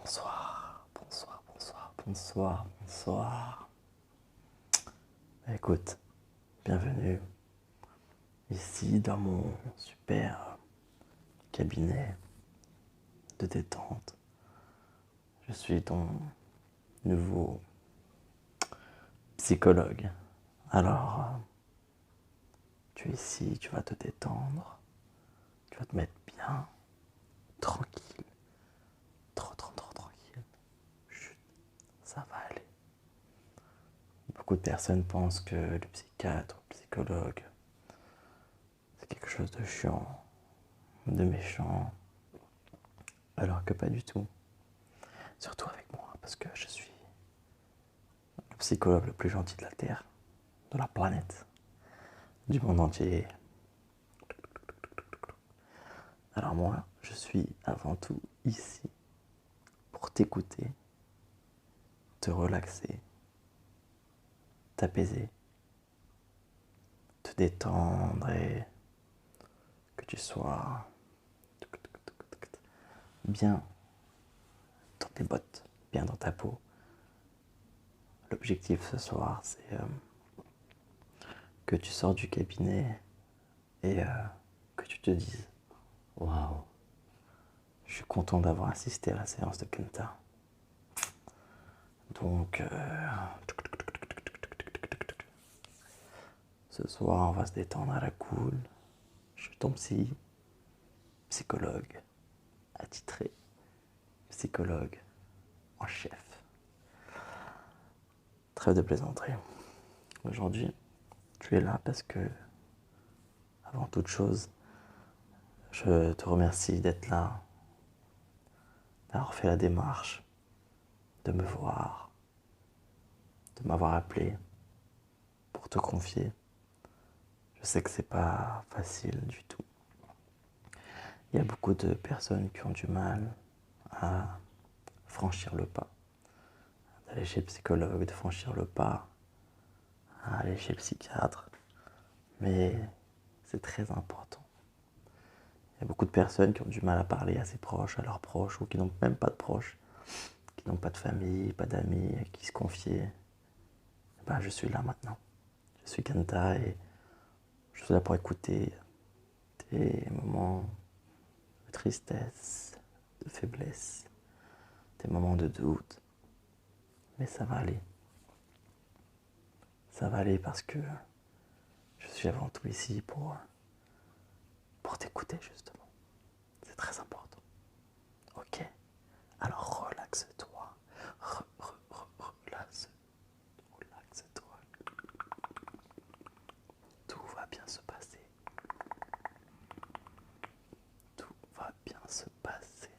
Bonsoir, bonsoir, bonsoir, bonsoir, bonsoir. Écoute, bienvenue ici dans mon super cabinet de détente. Je suis ton nouveau psychologue. Alors, tu es ici, tu vas te détendre, tu vas te mettre bien, tranquille, trop tranquille. Chut, ça va aller. Beaucoup de personnes pensent que le psychiatre, le psychologue, c'est quelque chose de chiant, de méchant, alors que pas du tout. Surtout avec moi, parce que je suis le psychologue le plus gentil de la Terre, de la planète, du monde entier. Alors moi, je suis avant tout ici pour t'écouter, te relaxer, t'apaiser, te détendre et que tu sois bien dans tes bottes, bien dans ta peau. L'objectif ce soir, c'est que tu sors du cabinet et que tu te dises « Waouh, je suis content d'avoir assisté à la séance de Kenta. » Donc, ce soir, on va se détendre à la cool. Je suis ton psychologue attitré, psychologue en chef. Trêve de plaisanterie. Aujourd'hui, tu es là parce que, avant toute chose, je te remercie d'être là, d'avoir fait la démarche, de me voir, de m'avoir appelé pour te confier. Je sais que c'est pas facile du tout. Il y a beaucoup de personnes qui ont du mal à franchir le pas, d'aller chez le psychologue, de franchir le pas, à aller chez le psychiatre. Mais c'est très important. Il y a beaucoup de personnes qui ont du mal à parler à ses proches, à leurs proches, ou qui n'ont même pas de proches, qui n'ont pas de famille, pas d'amis, à qui se confier. Ben, je suis là maintenant. Je suis Kenta et je suis là pour écouter tes moments de tristesse, de faiblesse, tes moments de doute. Mais ça va aller. Ça va aller parce que je suis avant tout ici pour t'écouter justement. C'est très important. Ok? Alors relaxe-toi. Relaxe-toi. Tout va bien se passer. Tout va bien se passer.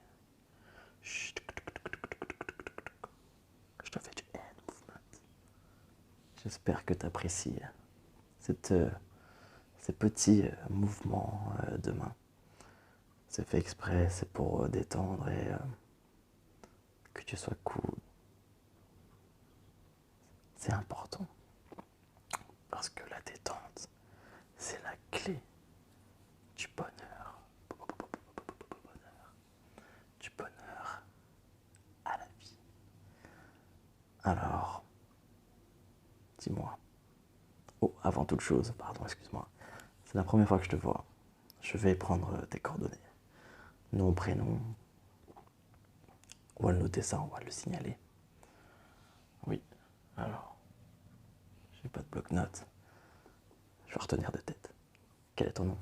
Chut. Je te fais du hand movement. J'espère que tu apprécies ces petits mouvements de main. C'est fait exprès, c'est pour détendre et que tu sois cool. C'est important. Parce que la détente, c'est la clé du bonheur. Du bonheur à la vie. Alors, dis-moi. Oh, avant toute chose, pardon, excuse-moi. C'est la première fois que je te vois. Je vais prendre tes coordonnées. Nom, prénom. On va le noter ça, on va le signaler. Oui, alors, j'ai pas de bloc-notes. Je vais retenir de tête. Quel est ton nom?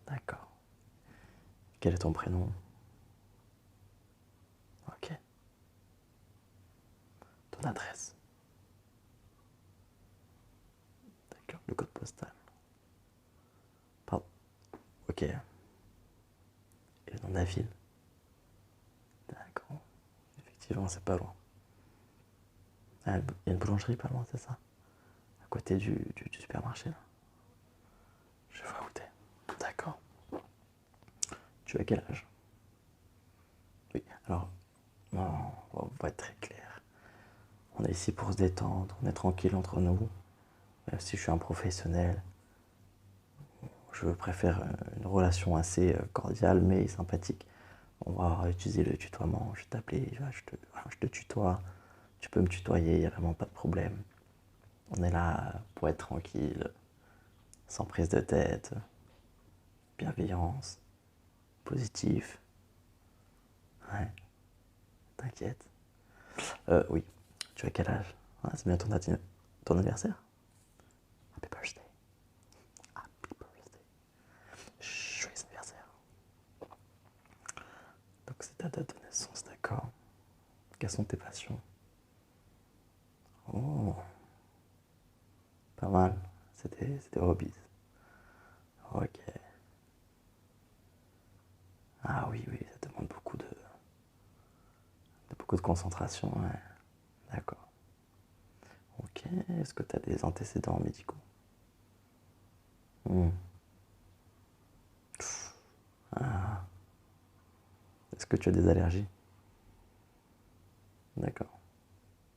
D'accord. Quel est ton prénom? Ok. Ton adresse? D'accord. Le code postal? Pardon. Ok. Et le nom de la ville? D'accord. Effectivement, c'est pas loin. Ah, il y a une boulangerie pas loin, c'est ça? À côté du supermarché, là. Je vois où t'es. D'accord. Tu as quel âge? Oui, alors, non, on va être très clair. On est ici pour se détendre, on est tranquille entre nous. Même si je suis un professionnel, je préfère une relation assez cordiale mais sympathique. On va utiliser le tutoiement. Je vais t'appeler, je te tutoie. Tu peux me tutoyer, il n'y a vraiment pas de problème. On est là pour être tranquille, sans prise de tête, bienveillance, positif. Ouais, t'inquiète. Oui, tu as quel âge? Ah, c'est bien ton anniversaire? Happy birthday. Happy birthday. Joyeux anniversaire. Donc c'est ta date de naissance, d'accord. Quelles sont tes passions? Oh, pas mal. C'était hobbies. Ok. Ah oui, oui, ça demande beaucoup de concentration, ouais. D'accord. Ok. Est-ce que tu as des antécédents médicaux? Hmm. Ah. Est-ce que tu as des allergies? D'accord.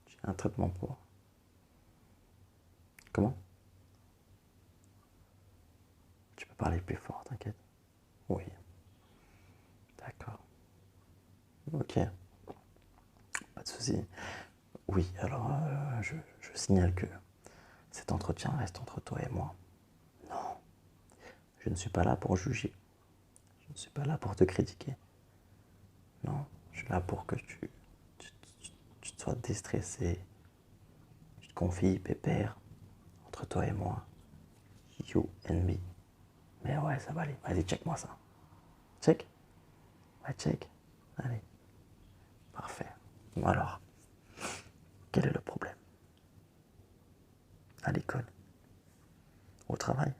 Tu as un traitement pour. Comment? Tu peux parler plus fort, t'inquiète. Oui. D'accord. Ok. Pas de souci. Oui, alors je signale que cet entretien reste entre toi et moi. Non, je ne suis pas là pour juger. Je ne suis pas là pour te critiquer. Non, je suis là pour que tu te sois déstressé. Tu te confies, pépère, entre toi et moi. You and me. Mais ouais, ça va aller. Vas-y, check-moi ça. Check? Ouais, check. Allez, parfait. Bon alors, quel est le problème? À l'école? Au travail?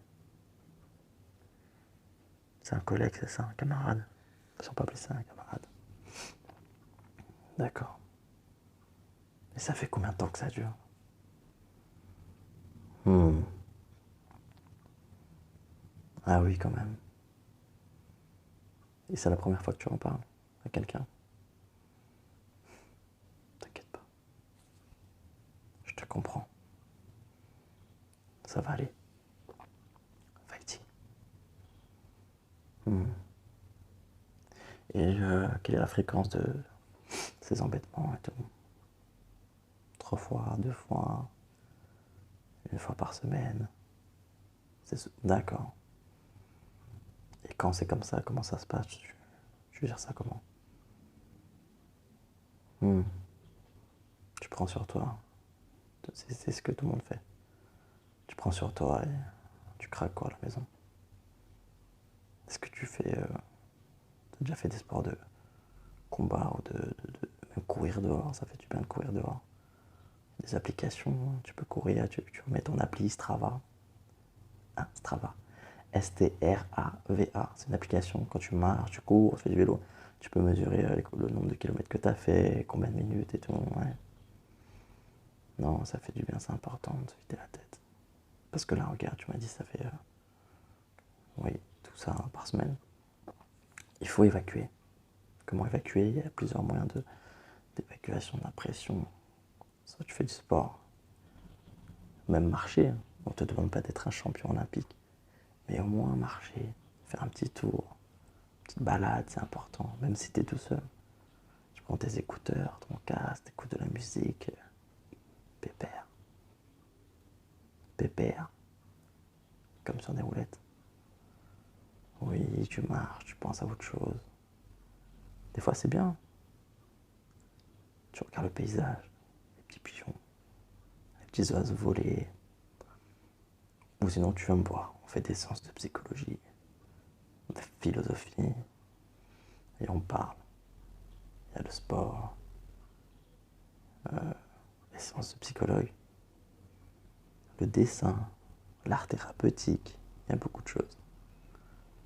C'est un collègue, c'est ça? Un camarade? Ils sont pas appeler ça un camarade. D'accord. Et ça fait combien de temps que ça dure? Hmm. Ah oui, quand même. Et c'est la première fois que tu en parles à quelqu'un? T'inquiète pas. Je te comprends. Ça va aller. Fighting. Hmm. Et quelle est la fréquence de ces embêtements et tout? 3 fois, 2 fois, une fois par semaine? D'accord. Et quand c'est comme ça, comment ça se passe? Tu veux dire ça comment? Hmm. Tu prends sur toi. C'est ce que tout le monde fait. Tu prends sur toi et tu craques quoi à la maison. Est-ce que tu fais. T'as déjà fait des sports de combat ou de même courir dehors? Ça fait du bien de courir dehors. Des applications, tu peux courir, tu mets ton appli Strava. Ah, Strava. Strava. C'est une application. Quand tu marches, tu cours, tu fais du vélo, tu peux mesurer le nombre de kilomètres que tu as fait, combien de minutes et tout. Ouais. Non, ça fait du bien, c'est important de se vider la tête. Parce que là, regarde, tu m'as dit, ça fait. Oui, tout ça par semaine. Il faut évacuer. Comment évacuer? Il y a plusieurs moyens d'évacuation de la pression. Soit tu fais du sport, même marcher. On ne te demande pas d'être un champion olympique. Mais au moins marcher, faire un petit tour, une petite balade, c'est important. Même si tu es tout seul. Tu prends tes écouteurs, ton casque, t'écoutes de la musique. Pépère. Pépère. Comme sur des roulettes. Oui, tu marches, tu penses à autre chose. Des fois, c'est bien. Tu regardes le paysage, les petits pigeons, les petits oiseaux voler. Ou sinon, tu viens me voir. On fait des séances de psychologie, de philosophie, et on parle. Il y a le sport, les séances de psychologue, le dessin, l'art thérapeutique. Il y a beaucoup de choses.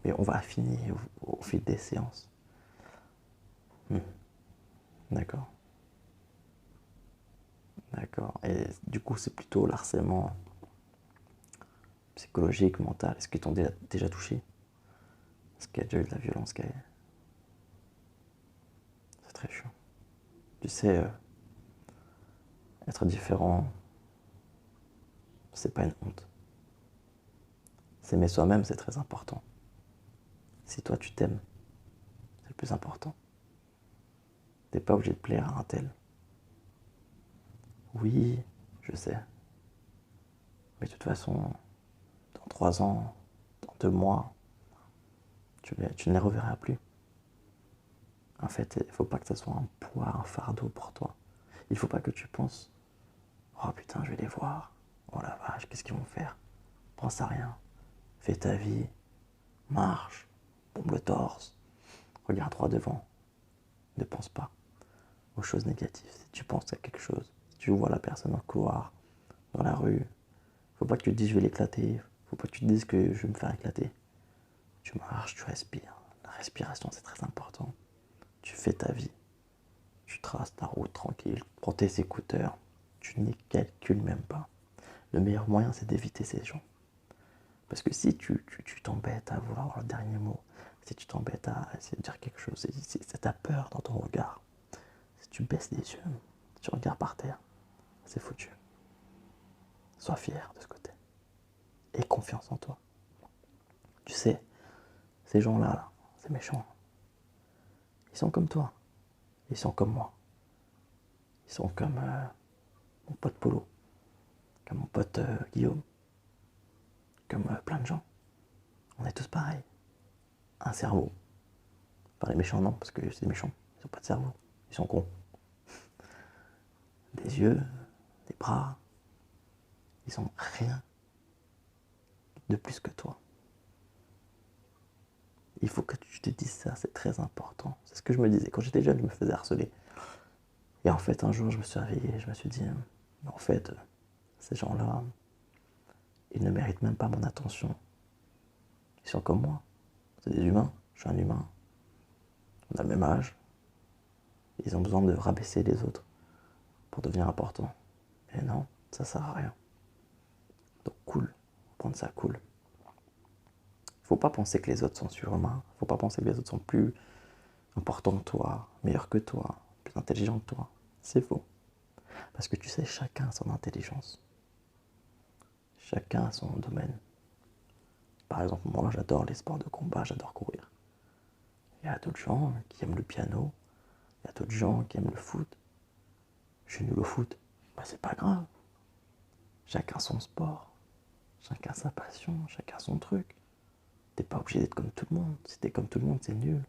Mais on va affiner au fil des séances. Hmm. D'accord. D'accord. Et du coup, c'est plutôt l'harcèlement psychologique, mental. Est-ce qu'ils t'ont déjà touché? Est-ce qu'il y a déjà eu de la violence? C'est très chiant. Tu sais, être différent, c'est pas une honte. S'aimer soi-même, c'est très important. Si toi tu t'aimes, c'est le plus important. T'es pas obligé de plaire à un tel. Oui, je sais. Mais de toute façon, dans 3 ans, dans 2 mois, tu ne les reverras plus. En fait, il ne faut pas que ça soit un poids, un fardeau pour toi. Il ne faut pas que tu penses, oh putain, je vais les voir. Oh la vache, qu'est-ce qu'ils vont faire? Pense à rien. Fais ta vie. Marche. Pompe le torse. Regarde droit devant. Ne pense pas aux choses négatives. Si tu penses à quelque chose, si tu vois la personne dans le couloir, dans la rue, faut pas que tu te dises je vais l'éclater. Faut pas que tu te dises que je vais me faire éclater. Tu marches, tu respires. La respiration, c'est très important. Tu fais ta vie. Tu traces ta route tranquille. Prends tes écouteurs. Tu n'y calcules même pas. Le meilleur moyen, c'est d'éviter ces gens. Parce que si tu t'embêtes à vouloir avoir le dernier mot, si tu t'embêtes à essayer de dire quelque chose, si t'as peur dans ton regard, si tu baisses les yeux, tu regardes par terre, c'est foutu. Sois fier de ce côté. Aie confiance en toi. Tu sais, ces gens-là, là, ces méchants, ils sont comme toi. Ils sont comme moi. Ils sont comme mon pote Polo, comme mon pote Guillaume, comme plein de gens. On est tous pareils. Un cerveau. Enfin, les méchants, non, parce que c'est des méchants. Ils n'ont pas de cerveau. Ils sont cons. Des yeux, des bras. Ils ont rien de plus que toi. Il faut que tu te dises ça, c'est très important. C'est ce que je me disais. Quand j'étais jeune, je me faisais harceler. Et en fait, un jour, je me suis réveillé et je me suis dit, en fait, ces gens-là, ils ne méritent même pas mon attention. Ils sont comme moi. C'est des humains. Je suis un humain. On a le même âge. Ils ont besoin de rabaisser les autres pour devenir importants. Et non, ça sert à rien. Donc cool, prendre ça cool. Faut pas penser que les autres sont surhumains. Faut pas penser que les autres sont plus importants que toi, meilleurs que toi, plus intelligents que toi. C'est faux. Parce que tu sais, chacun a son intelligence. Chacun a son domaine. Par exemple, moi j'adore les sports de combat, j'adore courir. Il y a d'autres gens qui aiment le piano, il y a d'autres gens qui aiment le foot. Je suis nul au foot. Bah, c'est pas grave. Chacun son sport, chacun sa passion, chacun son truc. T'es pas obligé d'être comme tout le monde. Si t'es comme tout le monde, c'est nul.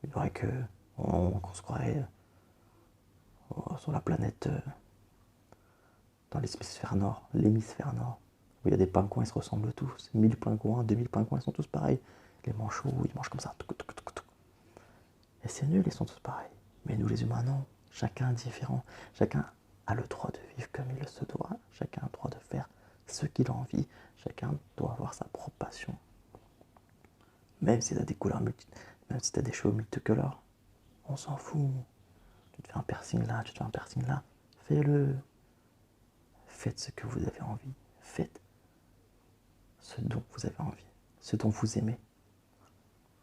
Il faudrait qu'on se croirait sur la planète, dans l'hémisphère nord, où il y a des pingouins, ils se ressemblent tous. 1000 pingouins, 2000 pingouins, ils sont tous pareils. Les manchots, ils mangent comme ça. Et c'est nul, ils sont tous pareils. Mais nous, les humains, non. Chacun est différent. Chacun a le droit de vivre comme il se doit. Chacun a le droit de faire ce qu'il a envie. Chacun doit avoir sa propre passion. Même si tu as des couleurs même si tu as des cheveux multicolores, on s'en fout. Tu te fais un piercing là, tu te fais un piercing là. Fais-le. Faites ce que vous avez envie. Faites ce dont vous avez envie. Ce dont vous aimez.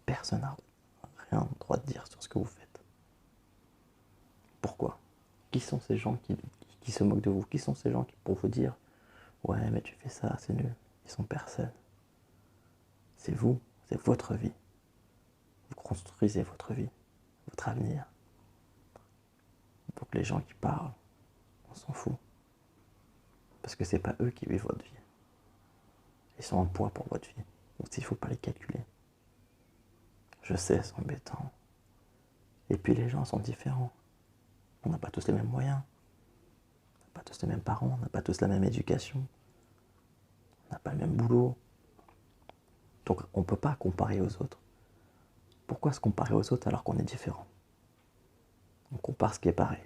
Personne n'a rien le droit de dire sur ce que vous faites. Pourquoi? Qui sont ces gens qui se moquent de vous? Qui sont ces gens qui, pour vous dire ouais, mais tu fais ça, c'est nul? Ils sont personne. C'est vous, c'est votre vie. Vous construisez votre vie, votre avenir. Donc les gens qui parlent, on s'en fout. Parce que c'est pas eux qui vivent votre vie. Ils sont un poids pour votre vie. Donc il ne faut pas les calculer. Je sais, c'est embêtant. Et puis les gens sont différents. On n'a pas tous les mêmes moyens. On n'a pas tous les mêmes parents. On n'a pas tous la même éducation. On n'a pas le même boulot. Donc on ne peut pas comparer aux autres. Pourquoi se comparer aux autres alors qu'on est différent? On compare ce qui est pareil.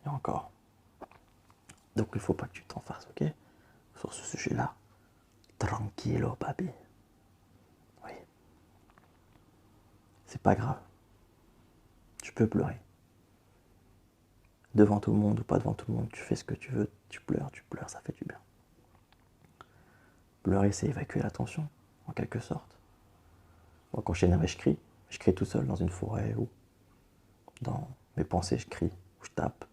Et encore. Donc il ne faut pas que tu t'en fasses, ok? Sur ce sujet-là. Tranquillo, papi. Oui. C'est pas grave. Tu peux pleurer. Devant tout le monde ou pas devant tout le monde, tu fais ce que tu veux, tu pleures, ça fait du bien. Pleurer, c'est évacuer la tension, en quelque sorte. Moi, quand je suis énervé, je crie tout seul dans une forêt ou dans mes pensées, je crie, ou je tape,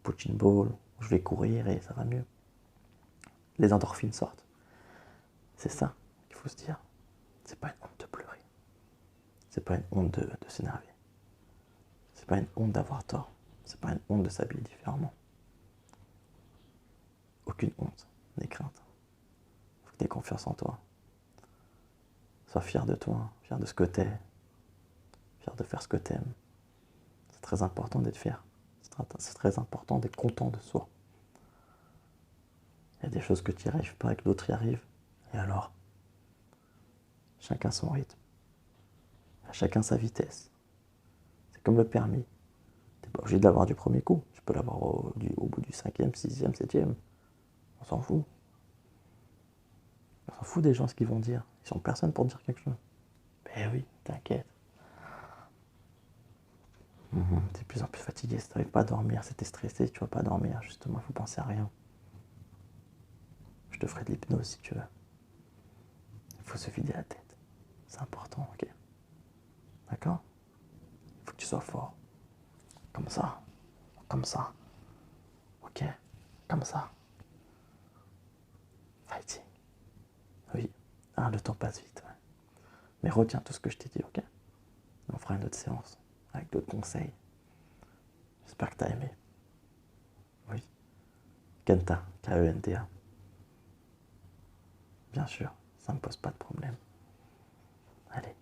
punching ball, ou je vais courir et ça va mieux. Les endorphines sortent. C'est ça qu'il faut se dire. C'est pas une honte de pleurer. C'est pas une honte de s'énerver. pas une honte d'avoir tort. C'est pas une honte de s'habiller différemment. Aucune honte, ni crainte. Faut que tu aies confiance en toi. Sois fier de toi, fier de ce que t'es, fier de faire ce que t'aimes. C'est très important d'être fier. C'est très important d'être content de soi. Il y a des choses que tu n'y arrives pas et que d'autres y arrivent. Et alors? Chacun son rythme. Chacun sa vitesse. C'est comme le permis. T'es pas obligé de l'avoir du premier coup. Tu peux l'avoir au bout du 5e, 6e, 7e. On s'en fout. On s'en fout des gens ce qu'ils vont dire. Ils sont personne pour dire quelque chose. Ben oui, t'inquiète. T'es de plus en plus fatigué, si t'arrives pas à dormir, si t'es stressé, tu vas pas dormir, justement, il faut penser à rien. Je te ferai de l'hypnose si tu veux. Il faut se vider la tête. C'est important, ok? D'accord? Il faut que tu sois fort. Comme ça. Comme ça. Ok? Comme ça. Fighting. Oui. Ah, le temps passe vite, ouais. Mais retiens tout ce que je t'ai dit, ok? On fera une autre séance avec d'autres conseils. J'espère que t'as aimé. Oui. Kenta, K-E-N-T-A. Bien sûr, ça me pose pas de problème. Allez.